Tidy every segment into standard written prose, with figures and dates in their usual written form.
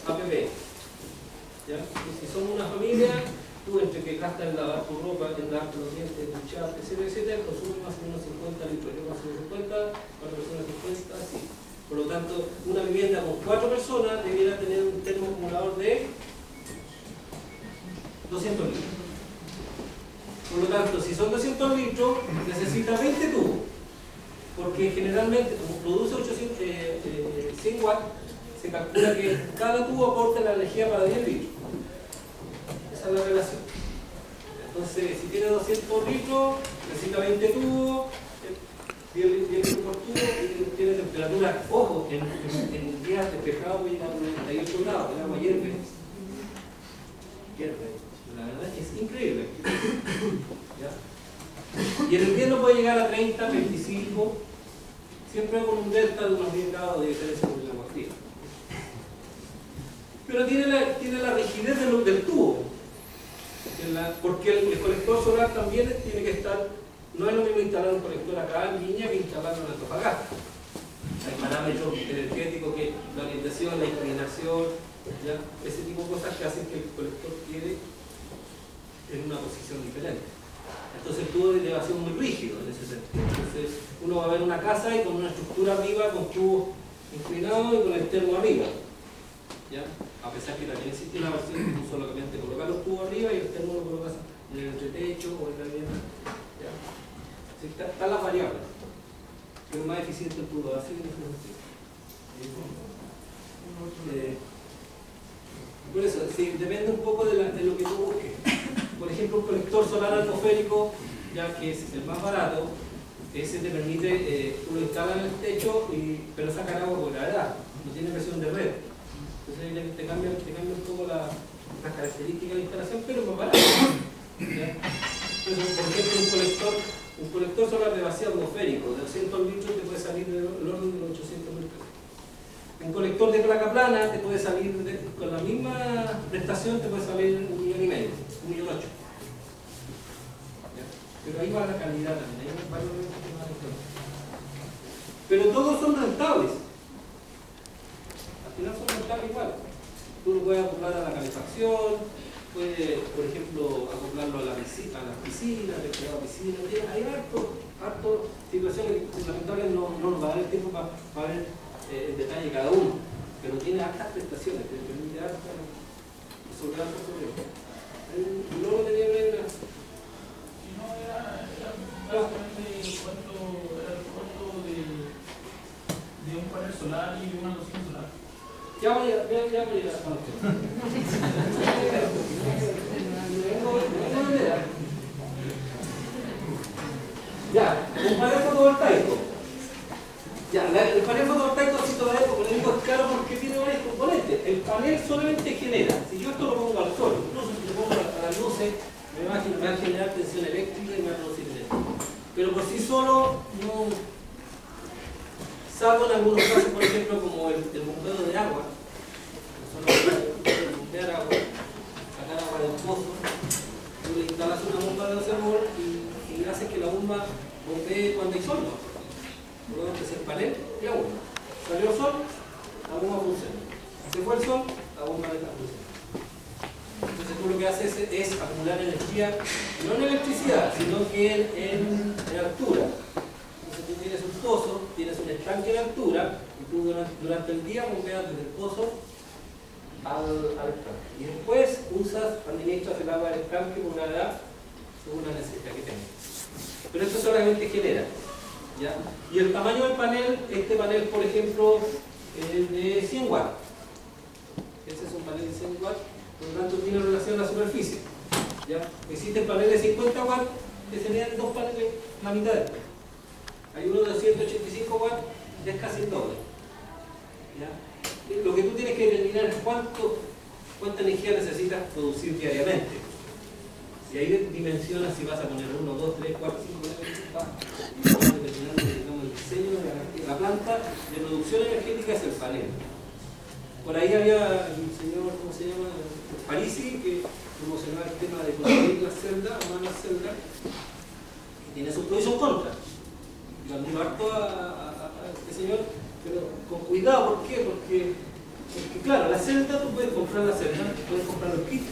APP. ¿Ya? Y si somos una familia, tú entre que gastas en lavar tu ropa, en lavarte los dientes, en ducharte, etcétera, consumes más o menos 50 litros, yo más o menos 50, 4 personas 50, así. Por lo tanto, una vivienda con 4 personas debiera tener un termoacumulador de 200 litros. Por lo tanto, si son 200 litros, necesita 20 tubos. Porque generalmente, como produce 100 watts, se calcula que cada tubo aporta la energía para 10 litros. Esa es la relación. Entonces, si tiene 200 litros, necesita 20 tubos, 10 litros por tubo, y tiene temperatura, ojo, en días despejados puede llegar a 98 grados, el agua hierve. La verdad es que es increíble. ¿Ya? Y el invierno puede llegar a 30, 25, siempre con un delta de unos 10 grados de diferencia con el agua fría. Pero tiene la rigidez del tubo, porque el colector solar también tiene que estar, no es lo mismo instalar un colector acá en Viña que instalarlo en Antofagasta. Hay parámetros energéticos, que la orientación, la inclinación, ¿ya? Ese tipo de cosas que hacen que el colector quede en una posición diferente. Entonces el tubo de elevación es muy rígido en ese sentido. Entonces uno va a ver una casa y con una estructura arriba, con tubos inclinados y con el termo arriba. ¿Ya? A pesar que también existe una versión que tú solamente colocas los tubos arriba y el termo lo colocas en el entretecho o en la vivienda. ¿Ya? Están las variables. Es más eficiente el tubo así que en ese sentido. Por eso, sí, depende un poco de lo que tú busques. Por ejemplo, un colector solar atmosférico, ya que es el más barato, ese te permite, tú lo instalas en el techo, pero saca agua por gravedad, no tiene presión de red. Entonces te cambia un poco las características de la instalación, pero es más barato. ¿Ya? Entonces, por ejemplo, un colector solar de vacío atmosférico de 200 litros te puede salir del orden de los 800 mil pesos. Un colector de placa plana te puede salir, con la misma prestación, te puede salir 1,5 millones, 1,8 millones. Pero ahí va la calidad también, ahí va el pero todos son rentables. Al final son rentables igual. Tú lo puedes acoplar a la calefacción, puedes, por ejemplo, acoplarlo a las piscinas, refrigerado piscina. Hay harto situaciones que lamentables no nos va a dar el tiempo para ver en detalle cada uno, pero tiene hartas prestaciones, te permite resolver hartos problemas. No lo tenía que ver. No era básicamente cuánto era el costo de un panel solar y de una loción solar. Ya voy a llegar a usted. Ya, un panel fotovoltaico. Ya, el panel fotovoltaico así todavía, como le digo, es caro porque tiene varios componentes. El panel solamente genera, si yo esto lo pongo al sol, incluso si lo pongo a las luces, me va a generar tensión eléctrica y me va a producir eléctrica. Pero por sí solo no, salvo en algunos casos, por ejemplo, como el bombeo de agua. El bombear agua, sacar agua del pozo, tú le instalas una bomba de reservoir y haces que la bomba bombee cuando hay sol. Por lo tanto, es el panel y la bomba. Salió el sol, la bomba funciona. Se fue el sol, la bomba deja de funcionar. Entonces tú lo que haces es acumular energía, no en electricidad, sino que en altura. Entonces tú tienes un pozo, tienes un estanque de altura, y tú durante el día bombeas desde el pozo al estanque. Y después administras el agua del estanque por una edad según la necesidad que tengas. Pero esto solamente genera. ¿Ya? Y el tamaño del panel, este panel por ejemplo es de 100 watts. Este es un panel de 100 watts, por lo tanto tiene relación a la superficie. ¿Ya? Existen paneles de 50 watts que serían dos paneles la mitad de esto. Hay uno de 185 watts, es casi el doble. ¿Ya? Lo que tú tienes que determinar es cuánta energía necesitas producir diariamente. Y ahí dimensionas si vas a poner 1, 2, 3, 4, 5, 6, 7, determinando el diseño de la planta de producción energética es el panel. Por ahí había el señor, ¿cómo se llama? Parisi, que promocionaba el tema de construir las celdas, humanas celdas, que tiene sus pros y sus contras. Yo admiro harto a este señor, pero con cuidado, ¿por qué? Porque Porque claro, la celda, tú puedes comprar la celda, puedes comprar los kits.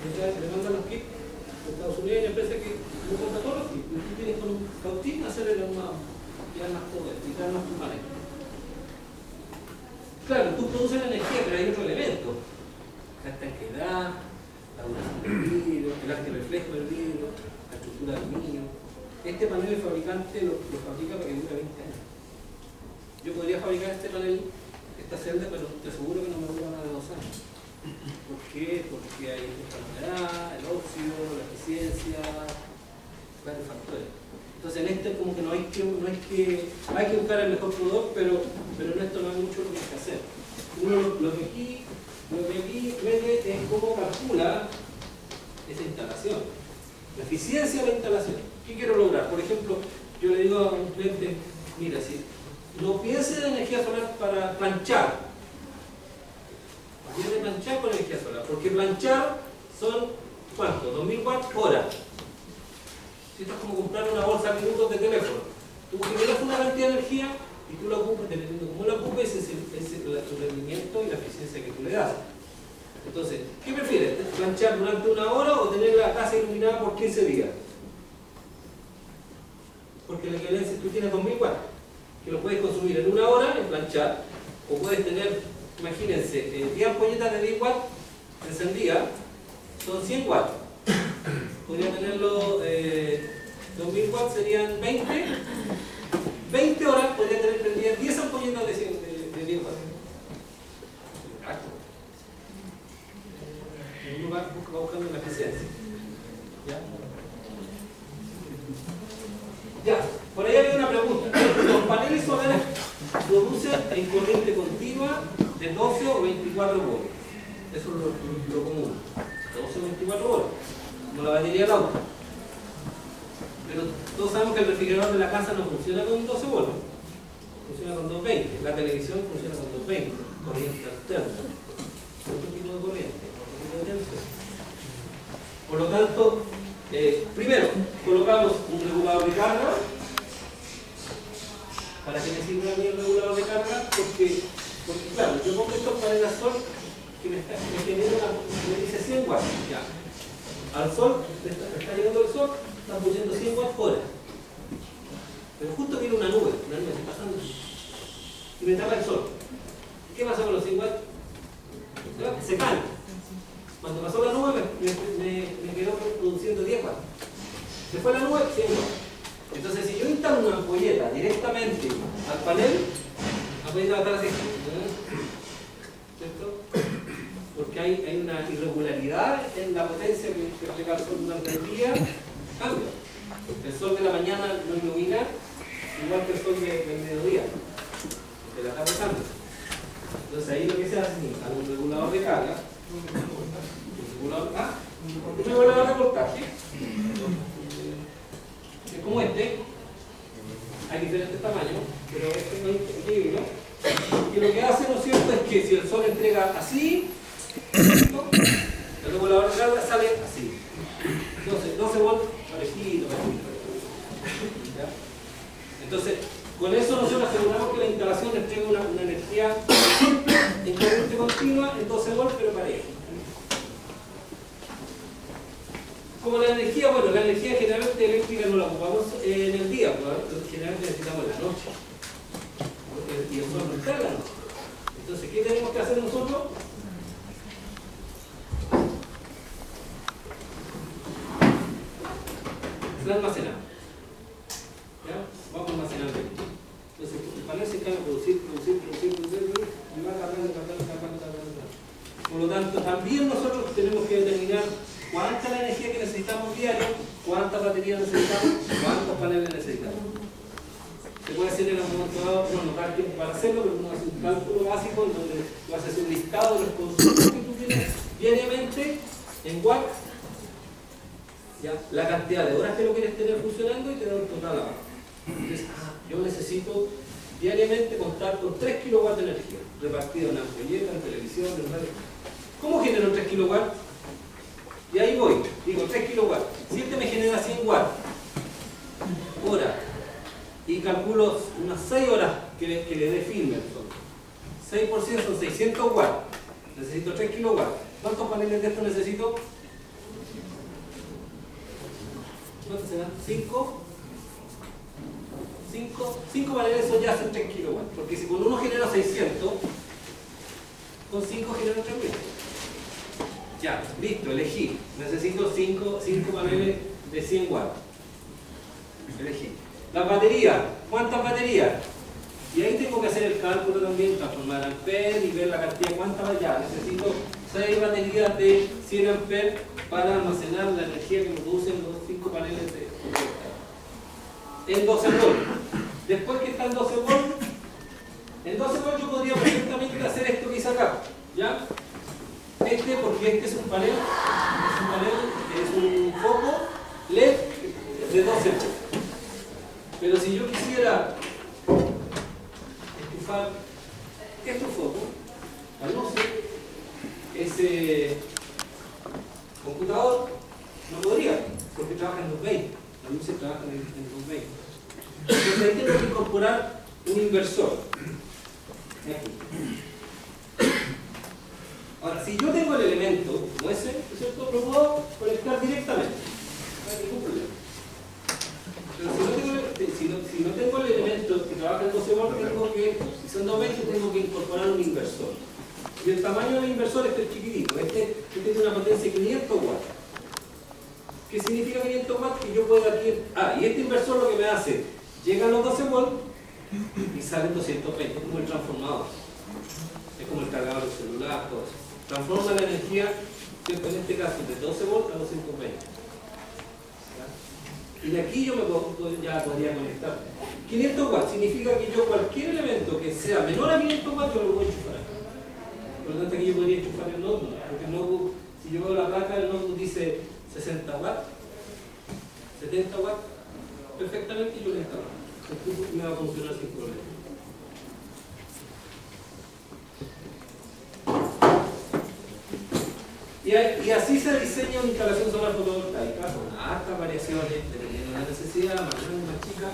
Le mandan los kits de Estados Unidos, hay una empresa que lo compra todos los kits. Y tú tienes con un cautín hacer el armado, y armas todo esto, y te armas tus maneras. Claro, tú produces la energía, pero hay otro elemento. La estanqueidad, la duración del vidrio, el arte reflejo del vidrio, la estructura del aluminio. Este panel el fabricante lo fabrica para que dure 20 años. Yo podría fabricar este panel, esta celda, pero te aseguro que no me dura más de 2 años. ¿Por qué? Porque hay la humedad, el óxido, la eficiencia, varios factores. Entonces en este como que no hay que buscar el mejor proveedor, pero en esto no hay mucho lo que hay que hacer. Uno lo que aquí ve es cómo calcula esa instalación, la eficiencia de la instalación. ¿Qué quiero lograr? Por ejemplo, yo le digo a un cliente, mira, si no pienses en energía solar para planchar, piense en planchar con energía solar, porque planchar son, ¿cuánto? 2000 watts hora. Si esto es como comprar una bolsa de minutos de teléfono, tú generas una cantidad de energía y tú la ocupas, dependiendo de cómo la ocupes, es el rendimiento y la eficiencia que tú le das. Entonces, ¿qué prefieres? ¿Planchar durante 1 hora o tener la casa iluminada por 15 días? Porque la equivalencia, tú tienes 2000 watts, que lo puedes consumir en 1 hora en planchar, o puedes tener, imagínense, 10 ampolletas de 10 watts encendidas, son 100 watts. Podría tenerlo, 2000 watts serían 20 horas, podría tener prendidas 10 ampolletas de 10 watts. En un lugar va buscando la eficiencia. Ya, por ahí había una pregunta. Los paneles solares producen en corriente continua de 12 o 24 voltios. Eso es lo común. 12 o 24 voltios. Como la batería del auto. Pero todos sabemos que el refrigerador de la casa no funciona con 12 voltios. Funciona con 220. La televisión funciona con 220. Corriente alterna. Otro tipo de corriente. Por lo tanto, primero, colocamos un regulador de carga. ¿Para qué me sirve a mí el regulador de carga? Porque claro, yo pongo estos paneles al sol que me dice 100 watts. Ya. Al sol, está llegando el sol, está produciendo 100 watts hora. Pero justo viene una nube está pasando y me tapa el sol. ¿Qué pasa con los 100 watts? Se caen. Cuando pasó la nube me quedó produciendo 10 watts. Se fue la nube, 100 watts. Entonces si yo instalo una ampolleta directamente al panel, la ampolleta va a estar así. ¿Cierto? Porque hay una irregularidad en la potencia que refleja el sol durante el día, cambia. El sol de la mañana no ilumina igual que el sol del mediodía, de la tarde cambia. Entonces ahí lo que se hace es un regulador de carga, un regulador de voltaje, es como este, hay diferentes tamaños, pero este no es equilibrio, y lo que hace, ¿no es cierto?, es que si el sol entrega así, el regulador de carga sale así. Entonces, 12 volts, parejito. ¿Ya? Entonces, con eso nosotros aseguramos que la instalación entrega una energía en corriente continua en 12 volts, pero pareja. Como la energía, bueno, la energía generalmente eléctrica no la ocupamos en el día, porque generalmente necesitamos en la noche. Y el sol no está en la noche. Entonces, ¿qué tenemos que hacer nosotros? La almacenamos. ¿Ya? Vamos almacenando. Entonces, el panel se encarga de producir, y va cargando. Por lo tanto, también nosotros tenemos que determinar cuánta es la energía que necesitamos diario, cuántas baterías necesitamos, cuántos paneles necesitamos. Se puede hacer en un momento dado, bueno, no da tiempo para hacerlo, pero uno hace un cálculo básico en donde tú haces un listado de los consumos que tú tienes diariamente en watts, ¿ya? La cantidad de horas que lo quieres tener funcionando y te da un total abajo. Entonces, yo necesito diariamente contar con 3 kilowatts de energía, repartida en ampolleta, en televisión, en radio. ¿Cómo genero 3 kilowatts? Y ahí voy, digo 3 kilowatts. Si este me genera 100 watts hora y calculo unas 6 horas que le dé firme al sol, 6 por 100 son 600 watts. Necesito 3 kilowatts. ¿Cuántos paneles de estos necesito? ¿Cuántos serán? 5 paneles, eso ya hacen 3 kilowatts. Porque si con uno genero 600, con 5 genero 3000. Ya, listo, elegí. Necesito 5 paneles de 100 watts. Elegí. Las baterías. ¿Cuántas baterías? Y ahí tengo que hacer el cálculo también, transformar amperes y ver la cantidad. ¿Cuántas? Ya, necesito 6 baterías de 100 amperes para almacenar la energía que me producen los 5 paneles de en 12 volts. Después que está en 12 volts, en 12 volts yo podría perfectamente hacer esto que hice acá. ¿Ya? Porque este es un panel, es un foco LED de 12 volts. Pero si yo quisiera enchufar estos focos, la luz, ese computador, no podría, porque trabaja en 220. Las luces trabajan en 220. Entonces ahí tengo que incorporar un inversor. Aquí. Ahora, si yo tengo el elemento como ese, ¿no es cierto? Lo puedo conectar directamente. No hay ningún problema. Pero si no tengo el elemento que trabaja en 12 volts, tengo que, si son 220, tengo que incorporar un inversor. Y el tamaño del inversor es chiquitito. Este tiene una potencia de 500 watts. ¿Qué significa 500 watts? Que yo puedo aquí. Y este inversor lo que me hace, llega a los 12 volts y sale en 220, es como el transformador. Es como el cargador del celular, todo eso. Transforma la energía, ¿cierto? En este caso, de 12 volts a 220. Y de aquí yo ya podría conectar. 500 watts significa que yo cualquier elemento que sea menor a 500 watts yo lo voy a enchufar. Por lo tanto aquí yo podría enchufar el notebook, porque el notebook, si yo veo la placa, el notebook dice 60 watts, 70 watts, perfectamente yo lo instalo. Me va a funcionar sin problema. Y así se diseña una instalación solar fotovoltaica con altas variaciones, dependiendo de la necesidad, más grande, más chica,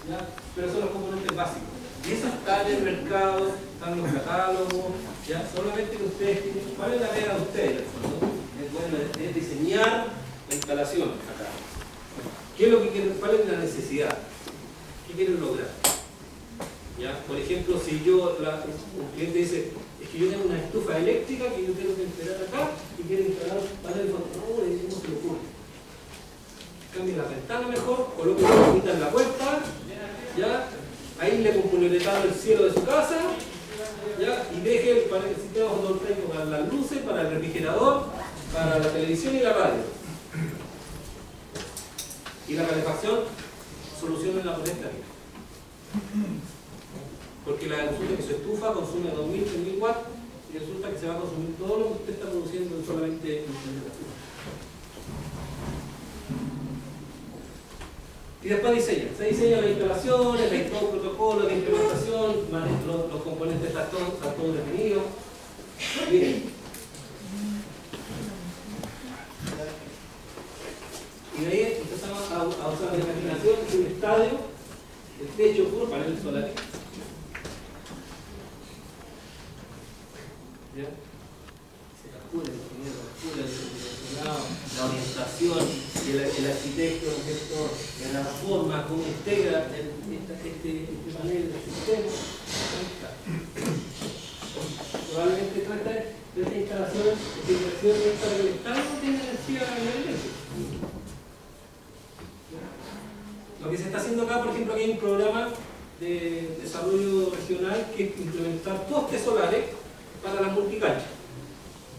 ¿ya? Pero son los componentes básicos. Y eso está en el mercado, están los catálogos, ¿ya? Solamente que ustedes tienen, ¿cuál es la pega de ustedes? Es diseñar la instalación acá. ¿Qué es lo que quieren? ¿Cuál es la necesidad? ¿Qué quieren lograr? ¿Ya? Por ejemplo, si un cliente dice, es que yo tengo una estufa eléctrica que yo quiero que instalar acá y quiero instalar paneles fotovoltaicos, no se le ocurre. Cambie la ventana mejor, coloque una bombita en la puerta, ¿ya? Ahí le componetado el cielo de su casa, ¿ya? Y deje el sistema fotovoltaico para las luces, para el refrigerador, para la televisión y la radio. Y la calefacción, solucionenla por esta vía. Porque resulta que su estufa consume 2000, 3000 watts y resulta que se va a consumir todo lo que usted está produciendo en solamente un temperatura. Y después se diseñan las instalaciones, hay todo protocolo de implementación, los componentes están todos definidos. Miren. Y de ahí empezamos a usar la imaginación, es un estadio, el techo puro, paneles solares. ¿Ya? Se calcula el ingeniero, la orientación y el arquitecto, en la forma, cómo integra este panel del sistema. Probablemente trata de esta instalación, esta inversión para que el Estado no tenga energía eléctrica. Lo que se está haciendo acá, por ejemplo, aquí hay un programa de desarrollo regional que es implementar postes solares para las multicanchas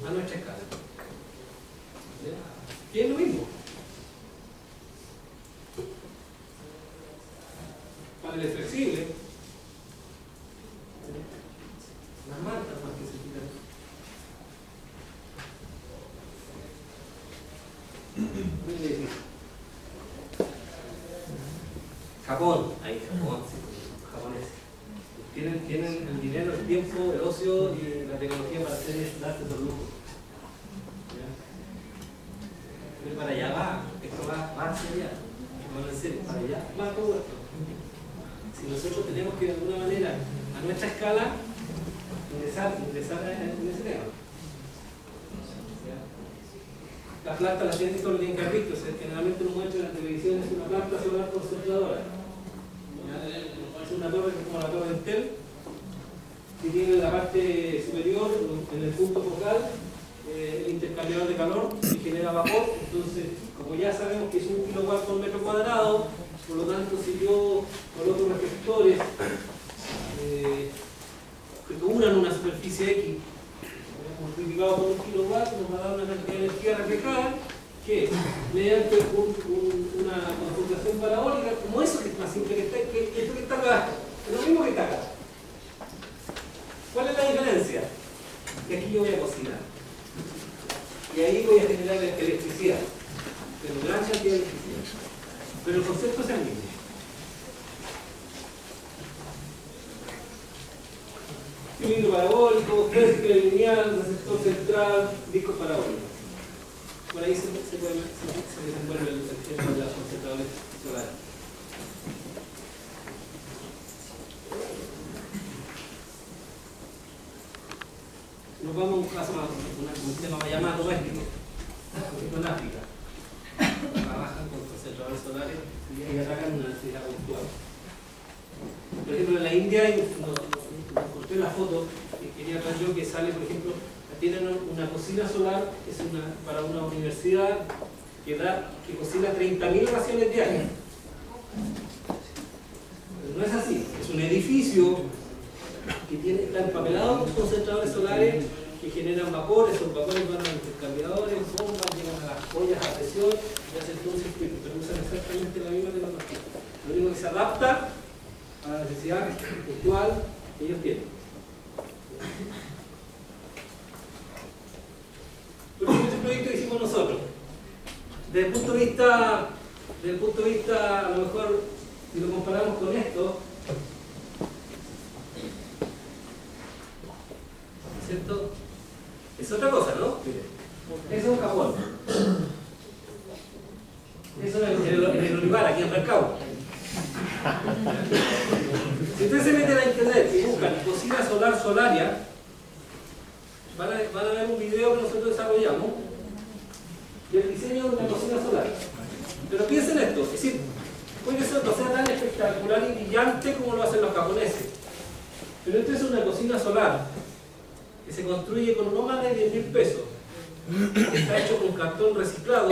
a nuestra escala. Y es lo mismo. Paneles flexibles, las mantas más que se tiran. Japón, ahí Japón, sí, japoneses. Tienen el dinero, el tiempo, el ocio y la tecnología para darse esos lujos. Pero para allá va, esto va hacia allá. No en serio, para allá va todo esto. Si nosotros tenemos que de alguna manera, a nuestra escala, ingresar en ese tema. La planta, la tienen, esto lo tienen que haber visto, generalmente lo muestra en la televisión, es una planta solar concentradora. Es una torre como la torre de Entel, que tiene en la parte superior, en el punto focal, el intercambiador de calor que genera vapor. Entonces, como ya sabemos que es 1 kilowatt por metro cuadrado, por lo tanto, si yo coloco reflectores que cubran una superficie X, multiplicado por 1 kilowatt, nos va a dar una cantidad de energía reflejada que, mediante una concentración parabólica, como eso que es más simple que esto que está acá, es lo mismo que está acá. ¿Cuál es la diferencia? Que aquí yo voy a cocinar. Y ahí voy a generar electricidad. Pero gran cantidad de electricidad. Pero el concepto es el mismo. Cilindro parabólico, fresque lineal, receptor central, discos parabólicos. Por ahí se desenvuelve el ejemplo de las concentradores solares. Nos vamos a un caso más, un tema más doméstico. Por ejemplo, en África. Trabajan con concentradores solares y atacan una necesidad puntual. Por ejemplo, en la India, encontré la foto que quería ver yo, que sale, por ejemplo, tienen una cocina solar, que es para una universidad que cocina 30.000 raciones diarias. Pero no es así, es un edificio que está empapelado con concentradores solares que generan vapor. Esos vapores van a los intercambiadores, bombas, llegan a las ollas a presión y hacen todo un circuito, pero usan exactamente la misma tecnología. Lo único que se adapta a la necesidad puntual que ellos tienen. Por ejemplo, este proyecto que hicimos nosotros, desde el punto de vista, a lo mejor, si lo comparamos con esto, ¿cierto? Es otra cosa, ¿no? Eso es un Japón. Eso es en el Olivar, aquí en Rancagua. Si ustedes se meten a internet y buscan cocina solar Solaria, van a ver un video que nosotros desarrollamos del diseño de una cocina solar. Pero piensen esto, es decir, puede que eso no sea tan espectacular y brillante como lo hacen los japoneses, pero esto es una cocina solar que se construye con no más de 10.000 pesos, que está hecho con cartón reciclado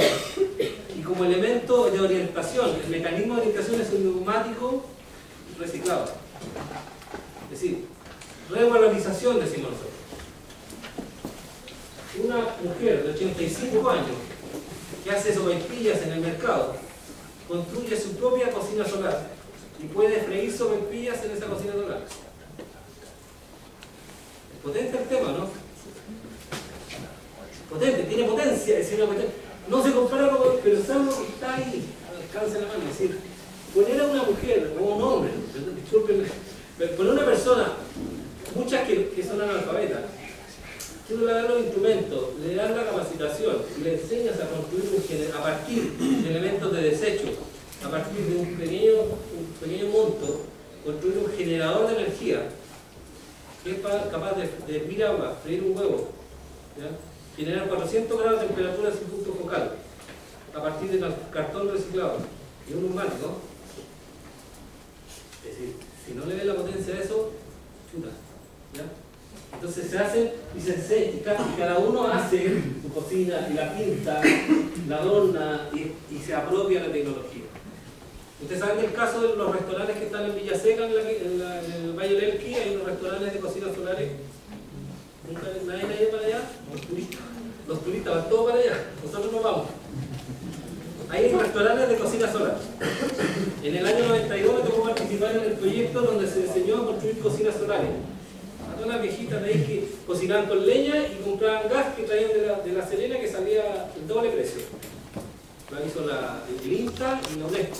y como elemento de orientación, el mecanismo de orientación es un neumático reciclado. Es decir, revalorización, decimos nosotros. Una mujer de 85 años que hace sopaipillas en el mercado construye su propia cocina solar y puede freír sopaipillas en esa cocina solar. Es potente el tema, ¿no? Potente, tiene potencia, es decir, no se compara con, pero es algo que está ahí, al alcance de la mano. Es decir, poner a una mujer o a un hombre, disculpen, poner a una persona, muchas que son analfabetas, tú le das los instrumentos, le das la capacitación, le enseñas a construir a partir de elementos de desecho, a partir de un pequeño monto, construir un generador de energía que es capaz de hervir agua, freír un huevo, ¿ya? Generar 400 grados de temperatura en su punto focal a partir de cartón reciclado y un neumático. Es decir, si no le ven la potencia de eso, chuta, ¿ya? Entonces se hacen y cada uno hace su cocina y la pinta, la adorna y se apropia de la tecnología. Ustedes saben que el caso de los restaurantes que están en Villaseca, en el Valle del Elqui, hay unos restaurantes de cocinas solares. ¿Nunca nadie ha ido para allá? Los turistas van todos para allá, nosotros no vamos. Hay restaurantes de cocina solar. En el año 92 me tocó participar en el proyecto donde se enseñó a construir cocinas solares. A todas las viejitas de ahí que cocinaban con leña y compraban gas que traían de la Serena, que salía el doble precio. Lo hizo el INTA y la UNESCO.